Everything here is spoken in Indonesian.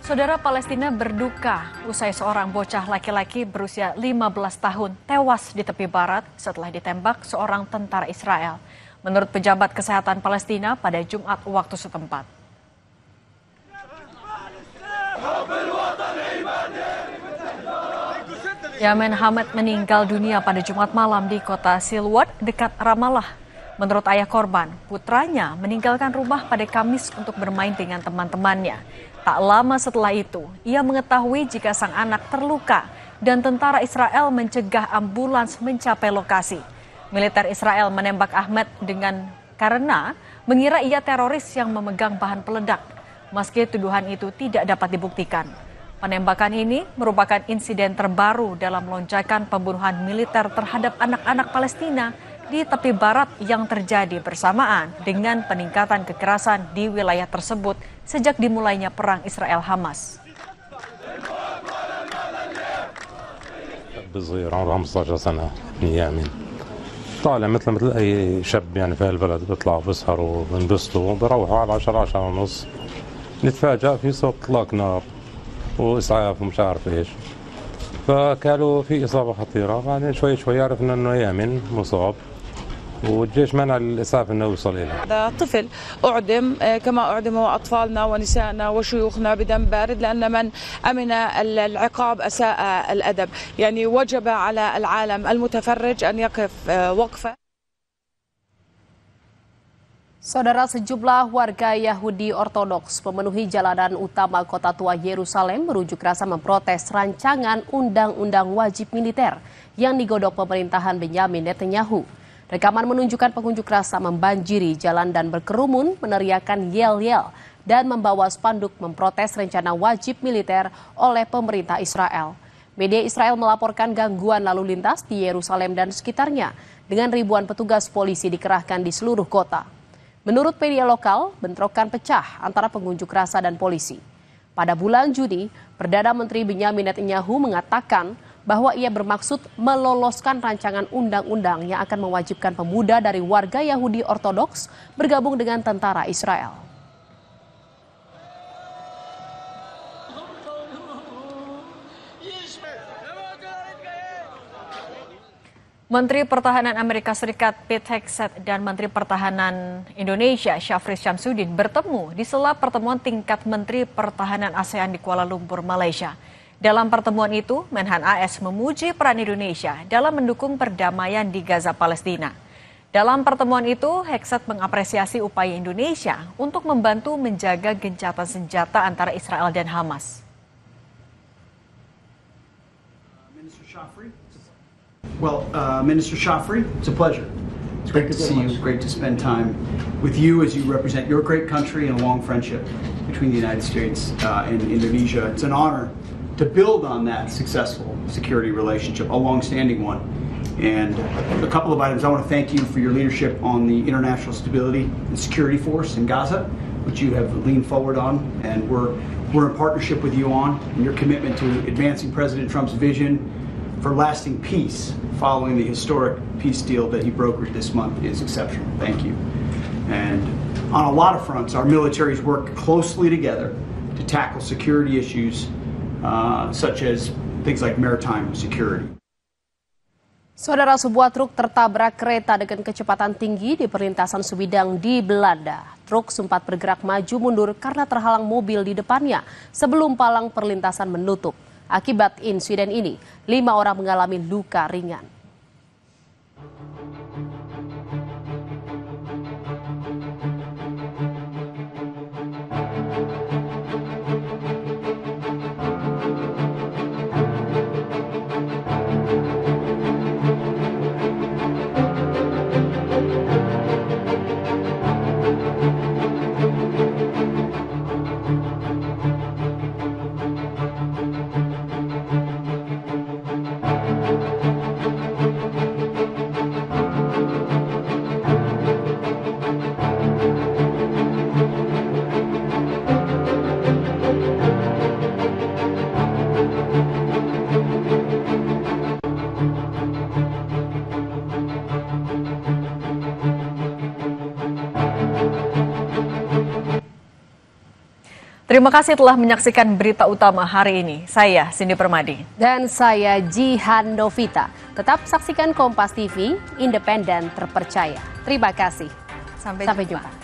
Saudara Palestina berduka usai seorang bocah laki-laki berusia 15 tahun tewas di tepi barat setelah ditembak seorang tentara Israel. Menurut pejabat kesehatan Palestina pada Jumat waktu setempat. Yamen Hamad meninggal dunia pada Jumat malam di kota Silwat dekat Ramallah. Menurut ayah korban, putranya meninggalkan rumah pada Kamis untuk bermain dengan teman-temannya. Tak lama setelah itu, ia mengetahui jika sang anak terluka dan tentara Israel mencegah ambulans mencapai lokasi. Militer Israel menembak Ahmad karena mengira ia teroris yang memegang bahan peledak. Meski tuduhan itu tidak dapat dibuktikan. Penembakan ini merupakan insiden terbaru dalam lonjakan pembunuhan militer terhadap anak-anak Palestina di tepi barat yang terjadi bersamaan dengan peningkatan kekerasan di wilayah tersebut sejak dimulainya perang Israel-Hamas. صغير عمره 15 سنة ابن يامن طالع مثل أي شاب يعني في هالبلد بيطلعوا بيسهروا وبينبسطوا وبروحوا على 10 ونص نتفاجأ في صوت إطلاق نار وإسعاف ومش عارف إيش فقالوا في إصابة خطيرة بعدين شوي شوي عرفنا إنه يامن مصاب والجيش منع الإسعاف إنه يوصل إليه. هذا طفل أعدم كما أعدموا أطفالنا ونسائنا وشيوخنا بدم بارد لأن من أمن العقاب أساء الأدب، يعني وجب على العالم المتفرج أن يقف وقفة. Saudara, sejumlah warga Yahudi Ortodoks memenuhi jalanan utama kota tua Yerusalem berunjuk rasa memprotes rancangan undang-undang wajib militer yang digodok pemerintahan Benyamin Netanyahu. Rekaman menunjukkan pengunjuk rasa membanjiri jalan dan berkerumun, meneriakan yel-yel dan membawa spanduk memprotes rencana wajib militer oleh pemerintah Israel. Media Israel melaporkan gangguan lalu lintas di Yerusalem dan sekitarnya dengan ribuan petugas polisi dikerahkan di seluruh kota. Menurut media lokal, bentrokan pecah antara pengunjuk rasa dan polisi. Pada bulan Juni, Perdana Menteri Benyamin Netanyahu mengatakan bahwa ia bermaksud meloloskan rancangan undang-undang yang akan mewajibkan pemuda dari warga Yahudi Ortodoks bergabung dengan tentara Israel. Menteri Pertahanan Amerika Serikat Pete Hegseth dan Menteri Pertahanan Indonesia Syafri Syamsuddin bertemu di sela pertemuan tingkat Menteri Pertahanan ASEAN di Kuala Lumpur, Malaysia. Dalam pertemuan itu, Menhan AS memuji peran Indonesia dalam mendukung perdamaian di Gaza, Palestina. Dalam pertemuan itu, Hegseth mengapresiasi upaya Indonesia untuk membantu menjaga gencatan senjata antara Israel dan Hamas. Minister Shafri, it's a pleasure. It's great to see you. Great to spend time with you as you represent your great country and a long friendship between the United States and Indonesia. It's an honor to build on that successful security relationship, a long-standing one. And a couple of items, I want to thank you for your leadership on the International Stability and Security Force in Gaza, which you have leaned forward on, and we're in partnership with you on, and your commitment to advancing President Trump's vision for lasting peace following the historic peace deal that he brokered this month is exceptional. Thank you. And on a lot of fronts, our militaries work closely together to tackle security issues such as things like maritime security. Saudara, sebuah truk tertabrak kereta dengan kecepatan tinggi di perlintasan Subidang di Belanda. Truk sempat bergerak maju mundur karena terhalang mobil di depannya sebelum palang perlintasan menutup. Akibat insiden ini, 5 orang mengalami luka ringan. Terima kasih telah menyaksikan berita utama hari ini. Saya Cindy Permadi. Dan saya Jihan Novita. Tetap saksikan Kompas TV, independen terpercaya. Terima kasih. Sampai jumpa.